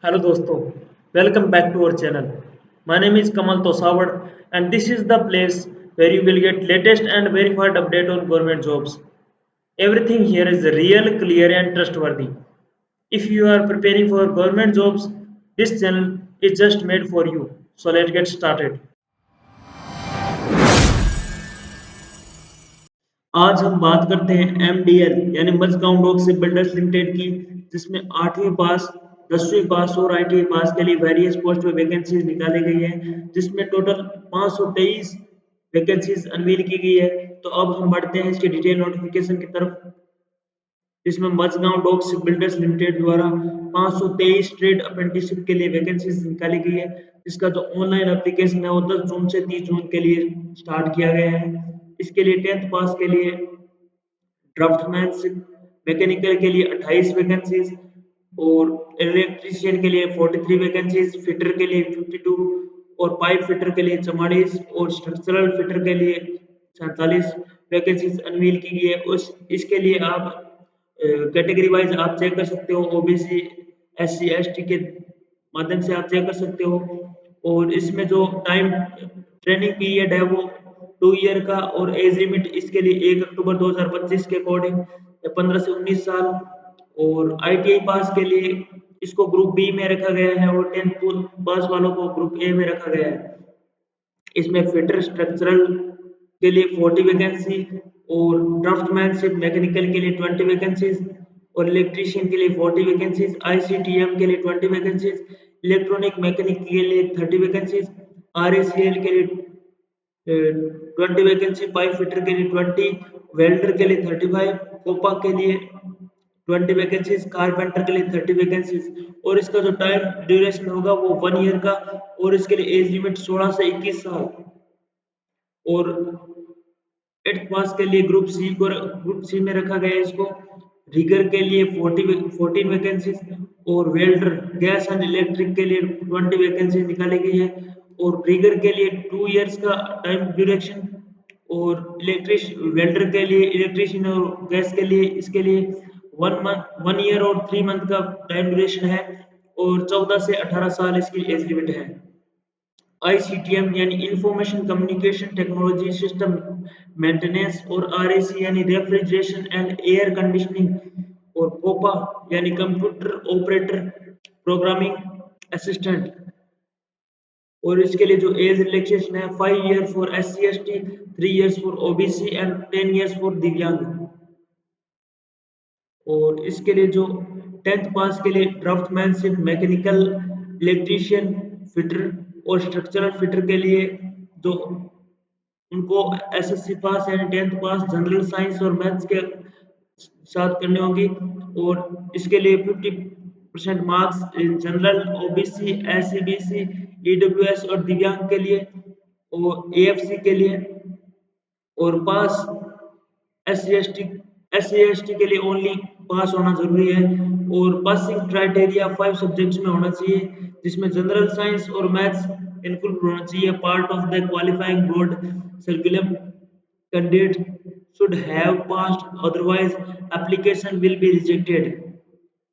Hello दोस्तों, welcome back to our channel. My name is Kamal Tosawad and this is the place where you will get latest and verified update on government jobs. Everything here is real, clear and trustworthy. If you are preparing for government jobs, this channel is just made for you. So let's get started. आज हम बात करते हैं MDL यानी Mazagon dock ship builders limited की, जिसमें 8वीं पास 10वीं पास और ITI पास के लिए वेरियस पोस्ट पे वैकेंसीज निकाली गई है, जिसमें टोटल 523 वैकेंसीज अनवील की गई है। तो अब हम बढ़ते हैं इसके डिटेल नोटिफिकेशन की तरफ, जिसमें Mazagon dock ship builders limited द्वारा 523 ट्रेड अप्रेंटिसशिप के लिए वैकेंसीज निकाली गई है, जिसका जो ऑनलाइन एप्लीकेशन है वो 10 जून से 30 जून के लिए स्टार्ट किया गया है। इसके लिए 10th पास के लिए ड्राफ्टमैनशिप मैकेनिकल के लिए 28 वैकेंसीज और इलेक्ट्रीशियन के लिए 43 वैकेंसीज, फिटर के लिए 52 और पाइप फिटर के लिए 44 और स्ट्रक्चरल फिटर के लिए 47 वैकेंसीज अनवील की गई है। उस इसके लिए आप कैटेगरी वाइज आप चेक कर सकते हो, ओबीसी SC ST के माध्यम से आप चेक कर सकते हो। और इसमें जो टाइम ट्रेनिंग पीरियड है वो 2 ईयर का और एज लिमिट इसके लिए 1 अक्टूबर 2025 के अकॉर्डिंग 15 से 19 साल। और ITI पास के लिए इसको ग्रुप बी में रखा गया है और 10th पास वालों को ग्रुप ए में रखा गया है। इसमें फिटर स्ट्रक्चरल के लिए 40 वैकेंसी और ड्राफ्टमैनशिप मैकेनिकल के लिए 20 वैकेंसीज और इलेक्ट्रीशियन के लिए 40 वैकेंसीज, ICTM के लिए 20 वैकेंसीज, इलेक्ट्रॉनिक मैकेनिक के लिए 30 वैकेंसीज, RACL के लिए 20 वैकेंसी, पाइप फिटर के लिए 20, वेल्डर के लिए 35, कोपा के लिए 20 वैकेंसीज, कारपेंटर के लिए 30 वैकेंसीज। और इसका जो टाइम ड्यूरेशन होगा वो 1 ईयर का और इसके लिए एज लिमिट 16 से 21 साल। और 8th पास के लिए ग्रुप सी में रखा गया है इसको। रिगर के लिए 14 वैकेंसीज और वेल्डर गैस एंड इलेक्ट्रिक के लिए 20 वैकेंसी निकाली गई है। और रिगर के लिए 2 इयर्स का टाइम ड्यूरेशन और वेल्डर के लिए इलेक्ट्रिशियन और गैस के लिए इसके लिए 1 ईयर और 3 मंथ का टाइम ड्यूरेशन है और 14 से 18 साल इसकी एज लिमिट है। ICTM यानी information communication technology system maintenance और RAC यानी रेफ्रिजरेशन एंड एयर कंडीशनिंग और कोपा यानी कंप्यूटर ऑपरेटर प्रोग्रामिंग असिस्टेंट। और इसके लिए जो एज रिलैक्सेशन है 5 year for SC ST, 3 years for OBC and 10 years for दिव्यांग। और इसके लिए जो 10th पास के लिए ड्राफ्टमैनशिप मैकेनिकल, इलेक्ट्रीशियन, फिटर और स्ट्रक्चरल फिटर के लिए जो उनको SSC पास यानी 10th पास जनरल साइंस और मैथ्स के साथ करनी होगी। और इसके लिए 50% marks in general, OBC, SC BC, EWS और दिव्यांग के लिए और AFC के लिए। और पास SC ST के लिए ओनली पास होना जरूरी है। और पासिंग क्राइटेरिया 5 सब्जेक्ट्स में होना चाहिए, जिसमें जनरल साइंस और मैथ्स इंक्लूड होना चाहिए। Part of the qualifying board curriculum candidate should have passed, otherwise application will be rejected.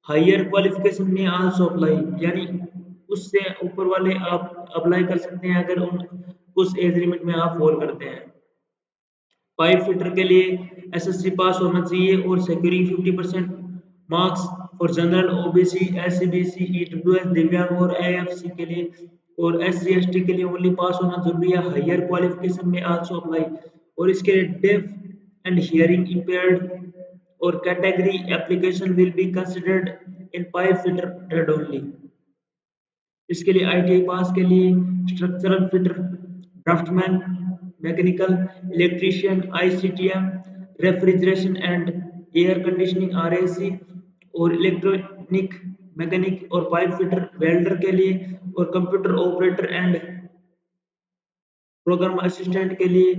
Higher qualification में आल्सो अप्लाई यानी उससे ऊपर वाले आप अप्लाई कर सकते हैं अगर उस एज लिमिट में आप फॉल करते हैं। पाइप फिटर के लिए SSC पास होना चाहिए और securing 50% marks for general, OBC, SC BC, EWS दिव्यांग और AFC के लिए। और SC ST के लिए ओनली पास होना जरूरी है। हायर क्वालिफिकेशन में आल्सो अप्लाई। और इसके लिए डेफ एंड हियरिंग इम्पेयर्ड और category application will be considered in pipe fitter trade only. इसके लिए ITI पास के लिए structural fitter, draftsman, mechanical, electrician, ICTM, refrigeration and air conditioning RAC और इलेक्ट्रॉनिक मैकेनिक और पाइप फिटर, वेल्डर के लिए और computer operator and program assistant के लिए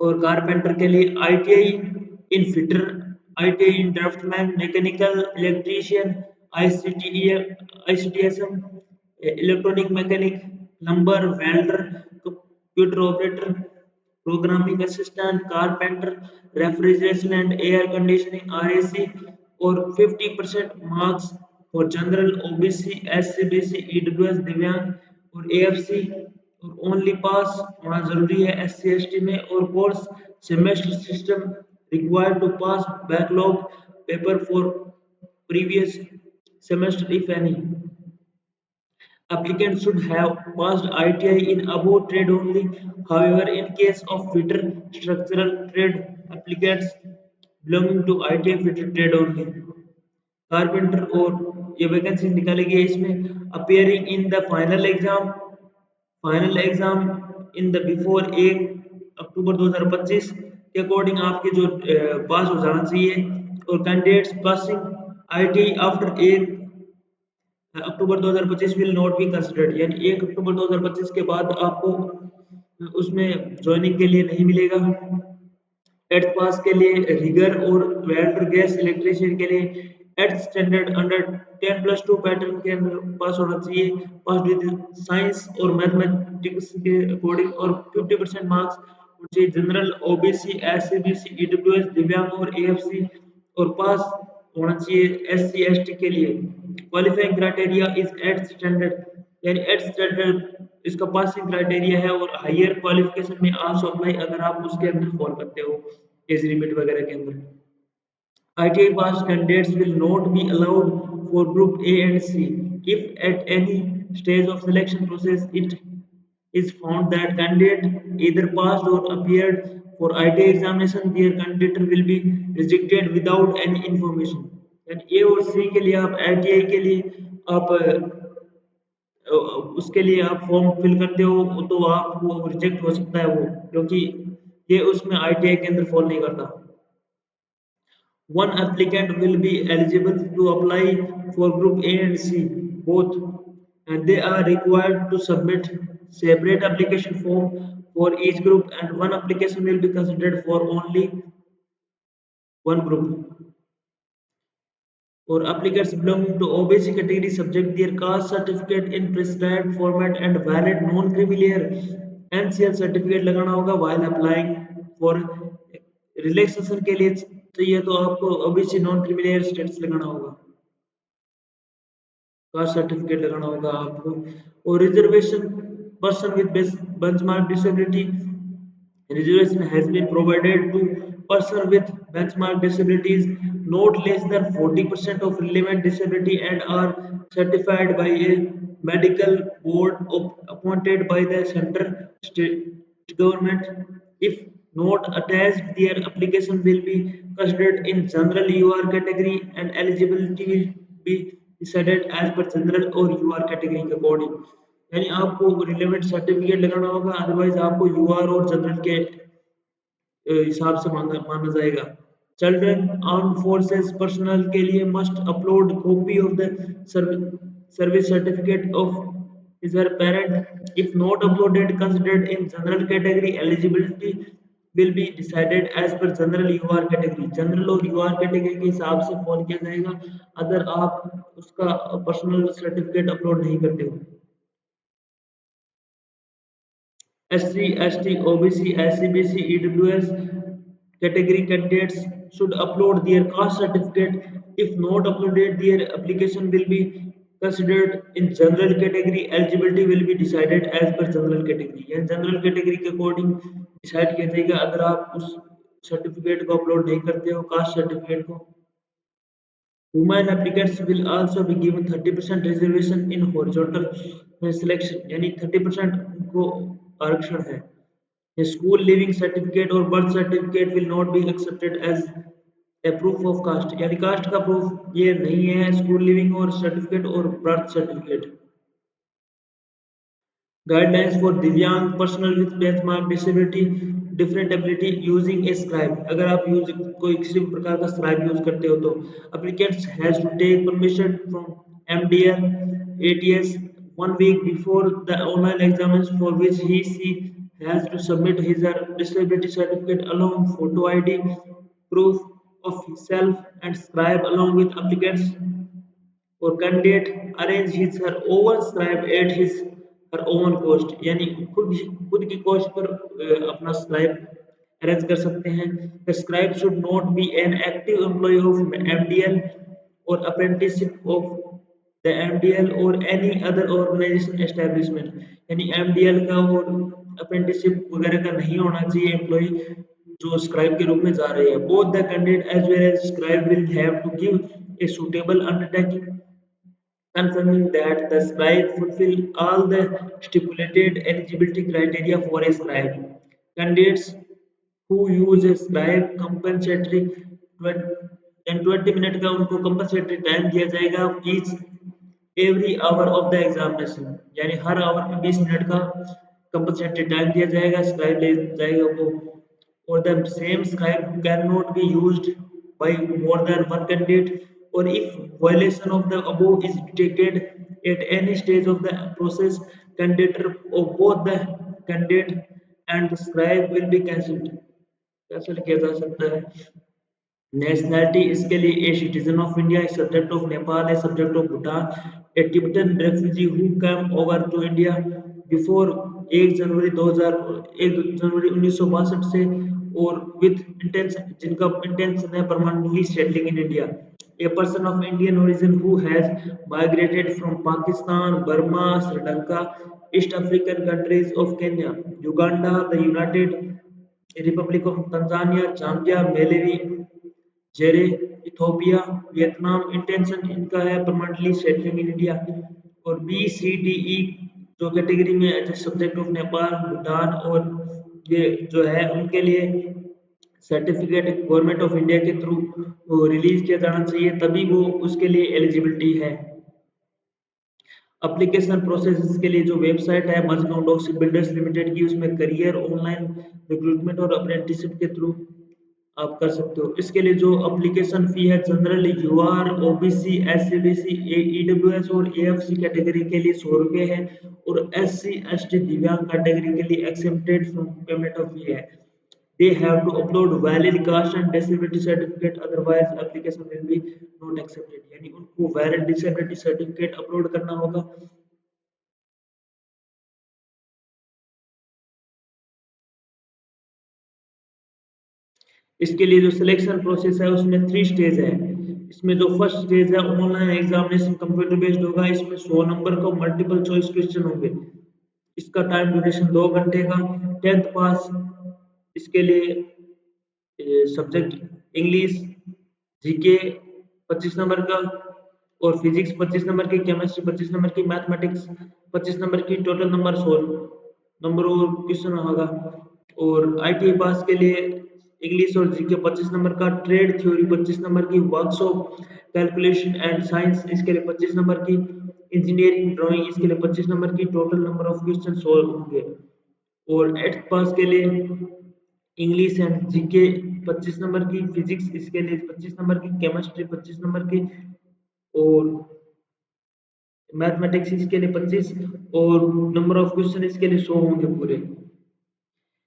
और कारपेंटर के लिए ITI in fitter, ITI in draughtsman, mechanical, electrician, ICTSM, electronic mechanic, plumber, welder, computer operator, programming assistant, carpenter, refrigeration and air conditioning RAC और 50% marks for general OBC, SCBC, EWS, दिव्यांग और AFC और only पास होना जरूरी है SC ST में और course semester system required to pass backlog paper for previous semester if any. Applicants should have passed ITI in above trade only. However, in case of fitter structural trade, applicants belonging to ITI fitter trade only. Carpenter और ये vacancy निकाली गई है इसमें appearing in the final exam in the before 1 अक्टूबर 2025 के according आपके जो पास हो जाना चाहिए और candidates passing ITI after 1 October 2025 will not be considered यानी 1 अक्टूबर 2025 के बाद आपको उसमें ज्वाइनिंग के लिए नहीं मिलेगा। 8th पास के लिए रिगर और वेल्डर गैस इलेक्ट्रीशियन के लिए 8th स्टैंडर्ड अंडर 10+2 पैटर्न के अंदर पास होना चाहिए। पास विद साइंस और मैथमेटिक्स के अकॉर्डिंग और 50% मार्क्स चाहिए। जनरल ओबीसी एससीबीसी ईडब्ल्यूएस दिव्यांग और एएफसी और पास होना चाहिए एससी एसटी के लिए। Qualifying criteria is 8th standard यानी 8th स्टैंडर्ड इसका पासिंग क्राइटेरिया है और हायर क्वालिफिकेशन में आल्सो अप्लाई अगर आप उसके अंदर फॉल करते हो एज लिमिट वगैरह के अंदर। ITI pass candidates will not be allowed for Group A and C. If at any stage of selection process it is found that candidate either passed or appeared for ITI examination, their candidature will be rejected without any information. यानी A और C के लिए आप ITI के लिए आप उसके लिए आप फॉर्म फिल करते हो तो आपको रिजेक्ट हो सकता है वो क्योंकि ये उसमें ITI के अंदर फॉल नहीं करता। One applicant will be eligible to apply for Group A and C both, and they are required to submit separate application form for each group, and one application will be considered for only one group. For applicants belonging to OBC category, subject their caste certificate in prescribed format and valid non-creamy layer NCL certificate लगाना होगा while applying for relaxation के लिए चाहिए तो आपको OBC non criminal status लगाना होगा caste certificate लगाना होगा आपको और reservation person with benchmark disability reservation has been provided to person with benchmark disabilities not less than 40% of relevant disability and are certified by a medical board appointed by the center state government. If not attached, their application will be considered in general UR category and eligibility will be decided as per general or UR category के according. यानी आपको relevant certificate लगाना होगा otherwise आपको यूआर और general के हिसाब से माना जाएगा। चिल्ड्रन आर्म्ड फोर्सेस पर्सनल के लिए must upload copy of the service certificate of his or parent. If not uploaded, considered in general category, eligibility will be decided as per general UR category. General और UR category के हिसाब से fall किया जाएगा अगर आप उसका personal certificate upload नहीं करते हो। SC, ST, OBC, SCBC, EWS category candidates should upload their caste certificate. If not uploaded, their application will be considered in general category. Eligibility will be decided as per general category. यानी general category के according decide किया जाएगा अगर आप उस certificate को upload नहीं करते हो कास्ट सर्टिफिकेट को। Women applicants will also be given 30% reservation in horizontal selection यानी 30% उनको आरक्षण है। A school living certificate or birth certificate will not be accepted as a proof of caste यानी कास्ट का प्रूफ ये नहीं है स्कूल लिविंग और सर्टिफिकेट और बर्थ सर्टिफिकेट। गाइडलाइंस फॉर दिव्यांग personal with benchmark disability different ability using A scribe अगर आप यूज कोई किसी प्रकार का स्क्राइब यूज करते हो तो applicants has to take permission from MDL ATS 1 week before the online exams for which he she has to submit his or disability certificate along photo ID proof of himself and scribe along with applicants और candidate arrange his her oven scribe at his her oven cost यानी खुद की cost per अपना scribe arrange कर सकते हैं। The scribe should not be an active employ of MDL और apprenticeship of the MDL or any other organization establishment, यानी MDL का और अप्रेंटिसशिप वगैरह का नहीं होना चाहिए एम्प्लॉय जो स्क्राइब के रूप में जा रहे हैं. Both the candidate as well as scribe will have to give a suitable undertaking confirming that the scribe fulfill all the stipulated eligibility criteria for a scribe. Candidates who use a scribe compensatory 20 minute का उनको compensatory time दिया जाएगा each every hour of the examination, यानी हर our में 20 minute का compensatory time दिया जाएगा, scribe ले जाएगा वो. or the same scribe cannot be used by more than one candidate, or if violation of the above is detected at any stage of the process, candidate of both the candidate and the scribe will be cancelled. Cancel किया जा सकता है. Nationality इसके लिए a citizen of India, a subject of Nepal, a subject of Bhutan, a Tibetan refugee who come over to India before 1 January 2000 1 जनवरी 1962 से और with intention जिनका इंटेंशन है permanently settling in India. A person of Indian origin who has migrated from Pakistan, Burma, Sri Lanka, East African countries of Kenya, Uganda, the United Republic of Tanzania, Zambia, Malawi, जेरे, Ethiopia, Vietnam intention इनका है permanently settling in India. और B C D E जो category में है subject of Nepal, Bhutan और ये जो है उनके लिए सर्टिफिकेट गवर्नमेंट ऑफ इंडिया के थ्रू रिलीज किया जाना चाहिए, तभी वो उसके लिए एलिजिबिलिटी है. एप्लीकेशन प्रोसेस के लिए जो वेबसाइट है मजगांव डॉक बिल्डर्स लिमिटेड की, उसमें करियर ऑनलाइन रिक्रूटमेंट और अप्रेंटिसशिप के थ्रू आप कर सकते हो. इसके लिए जो एप्लीकेशन फी है general UR, OBC, SCBC, EWS और एएफसी कैटेगरी के लिए 100 रुपये है और एससी एसटी दिव्यांग कैटेगरी के लिए एक्सेप्टेड फ्रॉम पेमेंट ऑफ फी है. They have to upload valid caste and disability certificate, otherwise application will be not accepted. यानी उनको valid disability certificate अपलोड करना होगा. इसके लिए जो सिलेक्शन प्रोसेस है उसमें 3 स्टेज है. इसमें जो फर्स्ट स्टेज है ऑनलाइन एग्जामिनेशन कंप्यूटर बेस्ड होगा. इसमें 100 नंबर का मल्टीपल चॉइस क्वेश्चन होंगे. इसका टाइम ड्यूरेशन 2 घंटे का. 10th पास इसके लिए सब्जेक्ट इंग्लिश, जीके 25 नंबर का और फिजिक्स 25 नंबर की, केमिस्ट्री 25 नंबर की, मैथमेटिक्स 25 नंबर की, टोटल नंबर 100 नंबर और क्वेश्चन होगा. और आईटीआई पास के लिए इंग्लिश और जीके 25 नंबर का, ट्रेड थ्योरी 25 नंबर की, वर्कशॉप कैलकुलेशन एंड साइंस इसके लिए 25 नंबर की, इंजीनियरिंग ड्राइंग इसके लिए 25 नंबर की, टोटल नंबर ऑफ क्वेश्चन 100 होंगे. और 8th पास के लिए इंग्लिश एंड जीके 25 नंबर की, फिजिक्स इसके लिए 25 नंबर की, केमिस्ट्री 25 नंबर की और मैथमेटिक्स इसके लिए 25 और नंबर ऑफ क्वेश्चन इसके लिए 100 होंगे पूरे.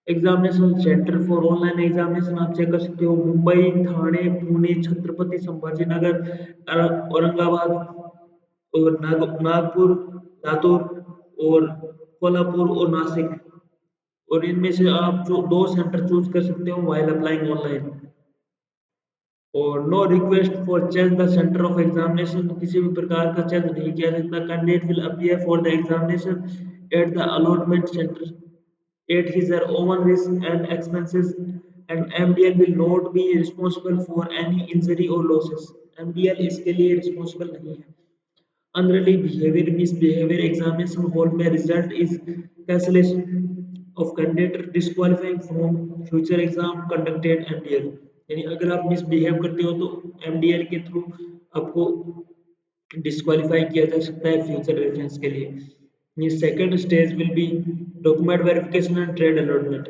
Examination centre for online examination आप चेक कर सकते हो मुंबई, थाने, पुणे, छत्रपति संभाजीनगर, औरंगाबाद और नागपुर, लातूर और कोल्हापुर और नासिक. और इनमें से आप जो 2 सेंटर चूज कर सकते हो व्हाइल अप्लाइंग ऑनलाइन. और no request for change the centre of examination, किसी भी प्रकार का चेंज नहीं किया सकता. Candidate will appear for the examination at the allotment centre at his or own risk and expenses, and MDL will not be responsible for any injury or losses. MDL इसके लिए responsible नहीं है. Unruly behavior, misbehavior examination hall में result is cancellation of candidate disqualifying from future exam conducted MDL. यानी अगर आप misbehave करते हो तो MDL के थ्रू आपको डिस्क्वालीफाई किया जा सकता है फ्यूचर रेफरेंस के लिए. ये second stage will B document verification and trade allotment.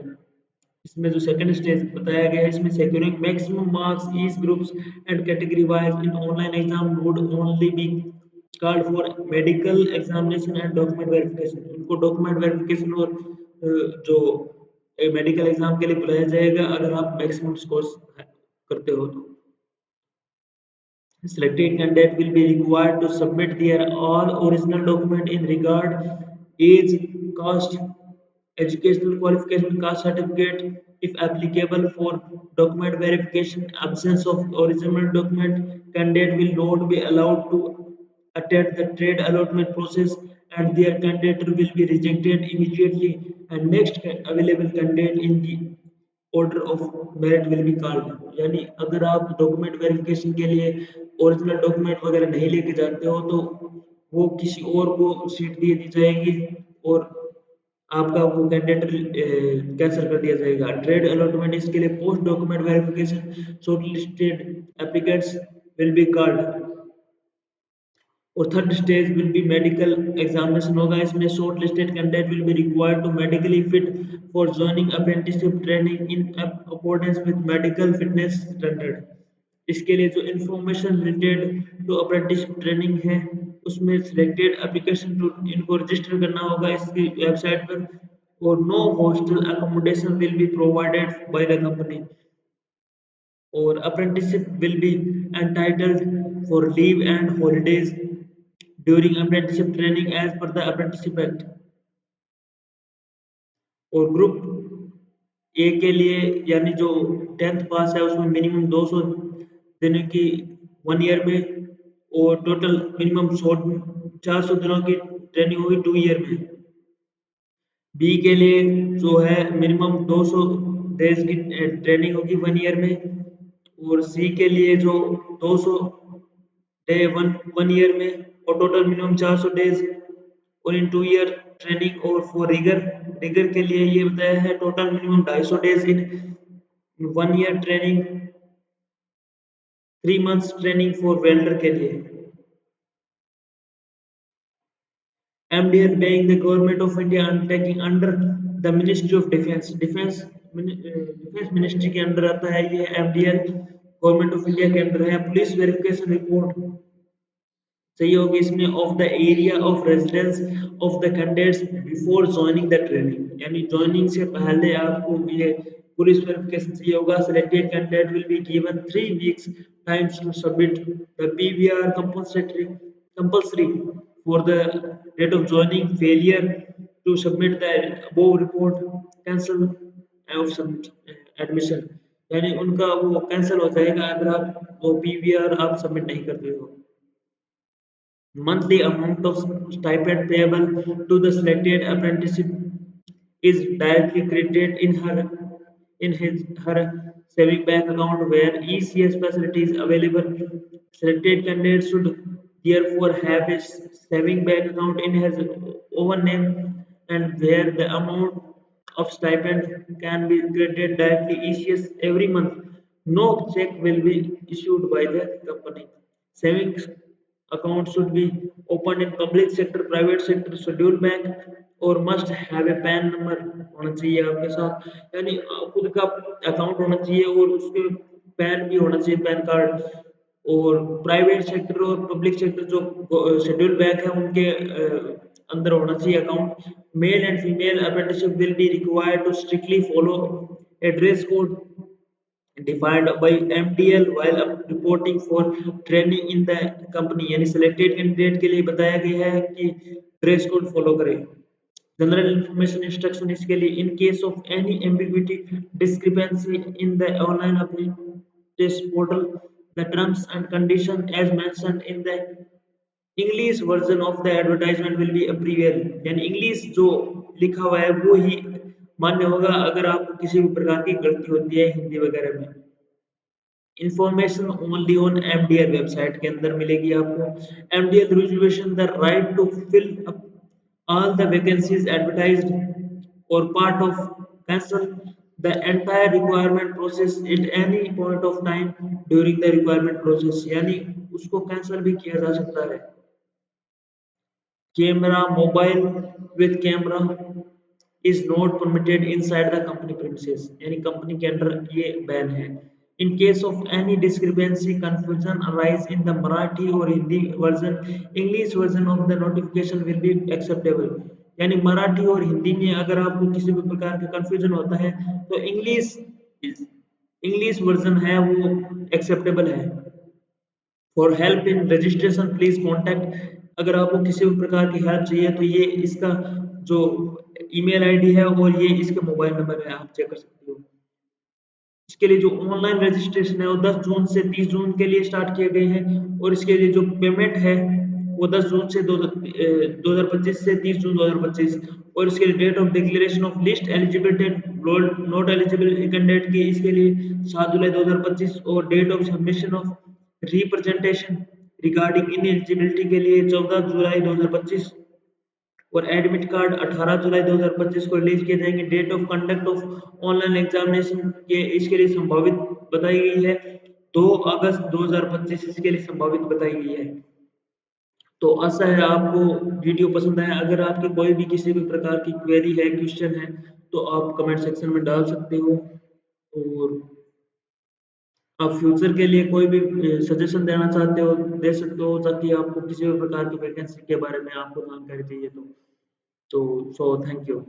इसमें जो सेकंड स्टेज बताया गया है इसमें securing maximum marks each groups and category wise in online exam would only be called for medical examination and document verification. उनको document verification और जो medical exam के लिए बुलाया जाएगा अगर आप मैक्सिमम स्कोर्स करते हो तो. Selected candidate will be required to submit their all original document in regard age, caste, educational qualification, caste certificate, if applicable for document verification. Absence of original document, candidate will not be allowed to attend the trade allotment process and their candidate will be rejected immediately and next available candidate in the order of merit will be called यानी अगर आप document verification के लिए original document वगैरह नहीं लेके जाते हो तो वो किसी और को सीट दे दी जाएगी और आपका वो कैंडिडेट कैंसिल कर दिया जाएगा ट्रेड अलॉटमेंट इसके लिए post document verification shortlisted applicants will be called और third stage will be medical examination होगा इसमें shortlisted candidate will be required to medically fit for joining apprenticeship training in accordance with medical fitness standard इसके लिए जो information related to apprenticeship training है उसमें selected application to इनको register करना होगा इसकी वेबसाइट पर और no hostel accommodation will be provided by the company or apprenticeship will be entitled for leave and holidays during apprenticeship training as per the apprenticeship act और group A के लिए यानी जो 10th पास है उसमें मिनिमम 200 दिनों की 1 ईयर में और टोटल मिनिमम 400 दिनों की ट्रेनिंग होगी 2 ईयर में बी के लिए जो है मिनिमम 200 डेज की ट्रेनिंग होगी 1 ईयर में और सी के लिए जो 200 डे 1 ईयर में और टोटल मिनिमम 400 डेज और इन 2 ईयर ट्रेनिंग और फॉर रिगर रिगर के लिए ये बताया है total minimum 250 days in 1 ear training 3 months training for welder के लिए MDL being the government of India undertaking under the Ministry of Defence. Defence ministry के अंडर आता है ये MDL गवर्नमेंट ऑफ इंडिया के अंडर है पुलिस वेरिफिकेशन रिपोर्ट चाहिए होगी इसमें of the area of residence of the candidates before joining the training यानी ज्वाइनिंग से पहले आपको ये पुलिस वेरिफिकेशन चाहिए होगा selected candidate will be given 3 weeks times to submit the PVR compulsory for the date of joining failure to submit the above report cancel of admission यानी उनका वो कैंसिल हो जाएगा अगर आप वो PVR आप सबमिट नहीं करते हो monthly amount of stipend payable to the selected apprentice is directly credited in his her saving bank account where ECS facility is available. Selected candidate should therefore have a saving bank account in his own name and where the amount of stipend can be credited directly ECS every month. No check will be issued by the company. Savings account should be opened in public sector, private sector, scheduled bank और must have a PAN number होना चाहिए आपके साथ यानी खुद का account होना चाहिए और उसके पैन भी होना चाहिए पैन कार्ड और प्राइवेट सेक्टर और पब्लिक सेक्टर जो शेड्यूल बैंक है उनके अंदर होना चाहिए account male and female apprenticeship will be required to strictly follow a dress code defined by MDL while reporting for training in the company यानी selected candidate के लिए बताया गया है कि ड्रेस कोड फॉलो करें जनरल इंफॉर्मेशन इंस्ट्रक्शन इसके लिए in case of any ambiguity discrepancy in the online application portal the terms and condition as mentioned in the English version of the advertisement will be prevail यानी English जो लिखा हुआ है वो ही मान्य होगा अगर आपको किसी भी प्रकार की गलती होती है हिंदी वगैरह में information only on MDL website के अंदर मिलेगी आपको MDL reservation the right to fill up all the vacancies advertised or part of cancel the entire requirement process at any point of time during the requirement process यानी उसको cancel भी किया जा सकता है camera mobile with camera is not permitted inside the company premises यानी company के अंदर ये बैन है in case of any discrepancy confusion arise in the Marathi or Hindi version English version of the notification will be acceptable यानी मराठी और हिंदी में अगर आपको किसी भी प्रकार का कंफ्यूजन होता है तो इंग्लिश वर्जन है वो एक्सेप्टेबल है for help in registration please contact अगर आपको किसी भी प्रकार की हेल्प चाहिए तो ये इसका जो ईमेल आईडी है और ये इसके मोबाइल नंबर है आप चेक कर सकते हो इसके लिए जो ऑनलाइन रजिस्ट्रेशन है वो 10 जून से 30 जून के लिए स्टार्ट किए गए हैं और इसके लिए जो पेमेंट है वो 10 जून से 2025 से 30 जून 2025। और इसके लिए date of declaration of list eligibility not eligible candidate की इसके लिए 7 जुलाई 2025 और date of submission of representation regarding ineligibility के लिए 14 जुलाई 2025 और एडमिट कार्ड 18 जुलाई 2025 को रिलीज किए जाएंगे। Date of conduct of online examination के इसके लिए संभावित बताई गई है 2 अगस्त 2025 इसके लिए संभावित बताई गई है। तो आशा है आपको वीडियो पसंद आया। अगर आपकी कोई भी किसी भी प्रकार की क्वेरी है, क्वेश्चन है, तो आप कमेंट सेक्शन में डाल सकते हो और आप फ्यूचर के लिए कोई भी सजेशन देना चाहते हो दे सकते हो ताकि आपको किसी भी प्रकार की वैकेंसी के बारे में आपको जानकारी चाहिए तो सो थैंक यू।